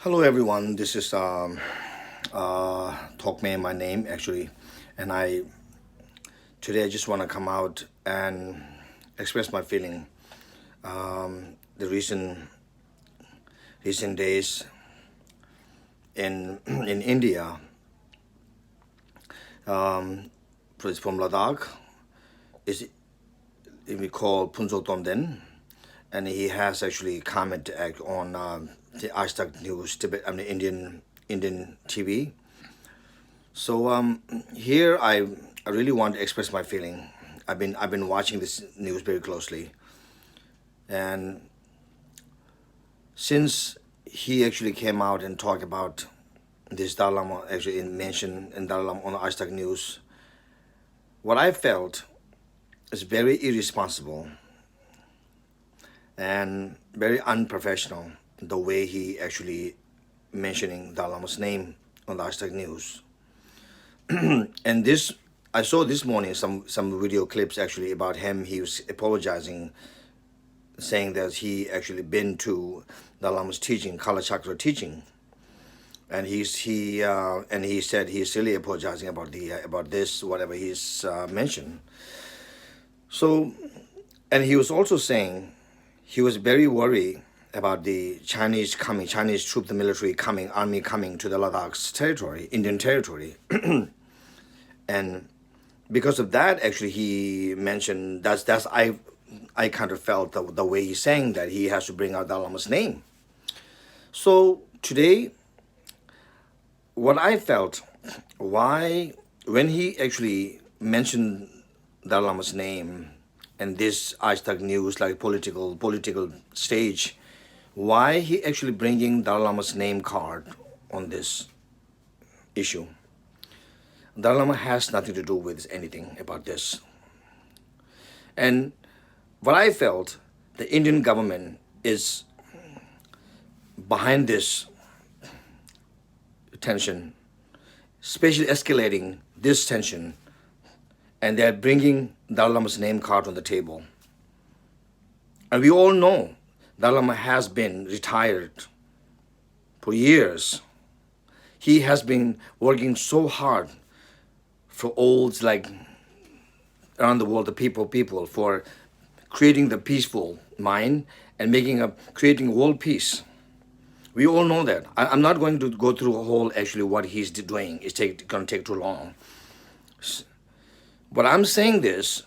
Hello everyone, this is Talkman, my name actually, and today I just want to come out and express my feeling. The recent days in India, from Ladakh, is we call Punso Tomden, and he has actually commented on the Ashtak News, Tibet, Indian TV. So here I really want to express my feeling. I've been watching this news very closely, and since he actually came out and talked about this Dalai Lama actually mentioned in Dalai Lama on the Ashtak News, what I felt is very irresponsible and very unprofessional the way he actually mentioning Dalai Lama's name on the Hashtag News. And this, I saw this morning some video clips actually about him. He was apologizing, saying that he actually been to Dalai Lama's teaching, Kala Chakra teaching, and he said he's really apologizing about this whatever he's mentioned. So, and he was also saying he was very worried about the Chinese troop, the military coming, army coming to the Ladakh's territory, Indian territory. And because of that, actually, he mentioned I kind of felt the way he's saying that he has to bring out Dalai Lama's name. So today, what I felt, why when he actually mentioned Dalai Lama's name and this hashtag news like political stage, why he actually bringing Dalai Lama's name card on this issue. Dalai Lama has nothing to do with anything about this. And what I felt, the Indian government is behind this tension, especially escalating this tension, and they're bringing Dalai Lama's name card on the table. And we all know Dalai Lama has been retired for years. He has been working so hard for all like around the world, the people for creating the peaceful mind and creating world peace. We all know that. I'm not going to go through a whole actually what he's doing. It's going to take too long. But I'm saying this,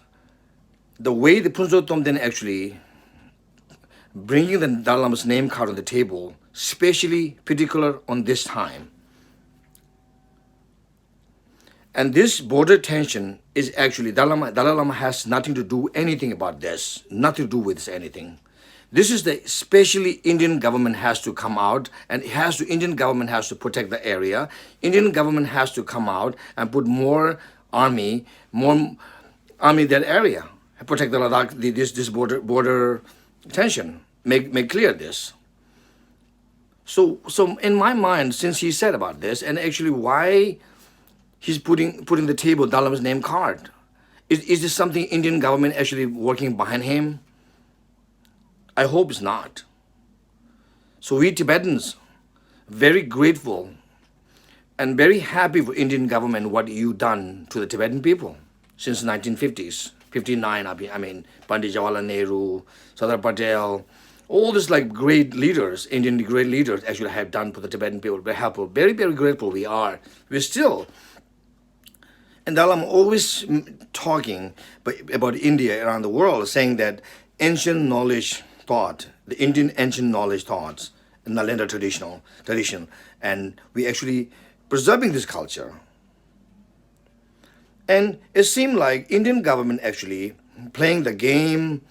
the way the Punso Tomden actually bringing the Dalai Lama's name card on the table, especially particular on this time. And this border tension is actually, Dalai Lama has nothing to do anything about this, nothing to do with anything. This is the especially Indian government has to come out and Indian government has to protect the area. Indian government has to come out and put more army that area, protect the Ladakh, this border tension. Make clear this. So in my mind, since he said about this, and actually why he's putting the table Dalai Lama's name card, is this something Indian government actually working behind him? I hope it's not. So we Tibetans, very grateful and very happy for Indian government what you done to the Tibetan people since 1950s, 59. I mean, Pandit Jawaharlal Nehru, Sardar Patel, all these like great leaders, Indian great leaders actually have done for the Tibetan people. Very helpful, very grateful we are. We're still. And Dalai Lama always talking about India around the world, saying that ancient knowledge thought, the Indian ancient knowledge thoughts, Nalanda tradition, and we actually preserving this culture. And it seemed like Indian government actually playing the game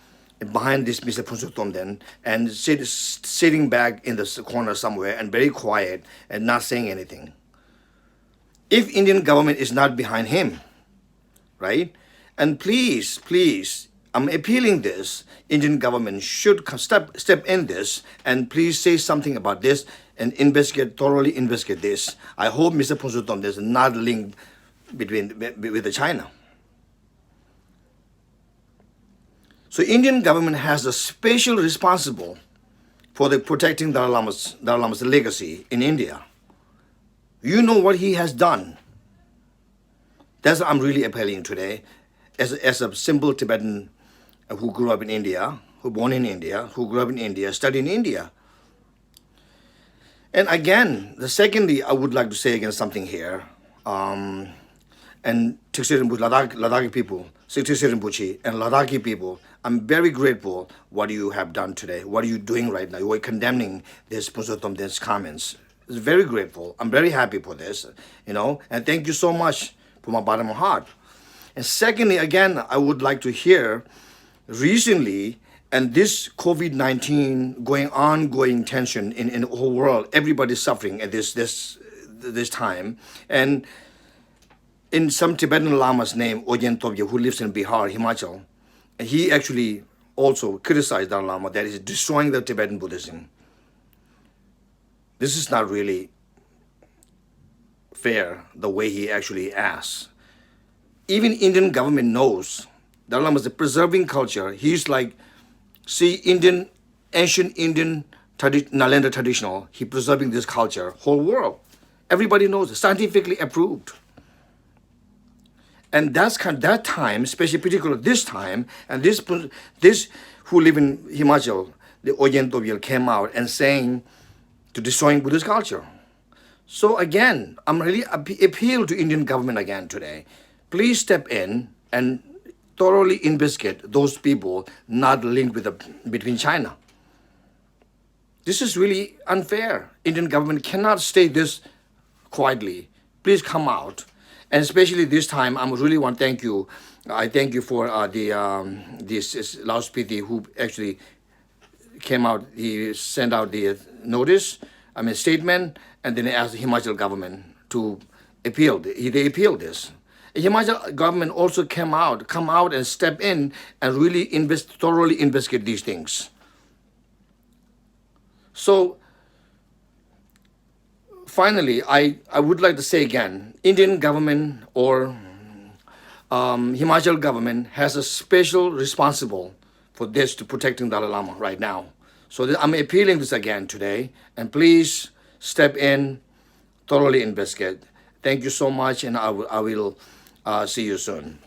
behind this Mr. Punso Tomden and sitting back in the corner somewhere and very quiet and not saying anything. If Indian government is not behind him, right? And please, I'm appealing this. Indian government should step in this and please say something about this and thoroughly investigate this. I hope Mr. Punso Tomden is not linked with the China. So Indian government has a special responsible for the protecting Dalai Lama's legacy in India. You know what he has done. That's what I'm really appealing today, as a simple Tibetan who grew up in India, who born in India, who grew up in India, studied in India. And again, secondly, I would like to say again something here. And Ladakhi people, Sikh and Ladakhi people, I'm very grateful what you have done today. What are you doing right now? You are condemning this these comments. It's very grateful. I'm very happy for this, and thank you so much from my bottom of my heart. And secondly, again, I would like to hear recently, and this COVID-19 ongoing tension in the whole world, everybody's suffering at this time. And in some Tibetan Lama's name, Ojen Tobye, who lives in Bihar, Himachal, he actually also criticized Dalai Lama that he's destroying the Tibetan Buddhism. This is not really fair, the way he actually asks. Even Indian government knows Dalai Lama is preserving culture. He's like, see, ancient Indian Nalanda traditional, he preserving this culture, whole world. Everybody knows it, scientifically approved. And that time, especially particularly this time, and this who live in Himachal, the Ojen Tobye came out and saying to destroying Buddhist culture. So again, I'm really appeal to Indian government again today. Please step in and thoroughly investigate those people not linked between China. This is really unfair. Indian government cannot stay this quietly. Please come out. And especially this time, I really want to thank you. I thank you for this loudspeaker who actually came out. He sent out the statement, and then asked the Himachal government to appeal. They appealed this. The Himachal government also come out and step in and really thoroughly investigate these things. So finally, I would like to say again, Indian government or Himachal government has a special responsible for this to protecting Dalai Lama right now. So I'm appealing this again today, and please step in, thoroughly investigate. Thank you so much, and I will see you soon.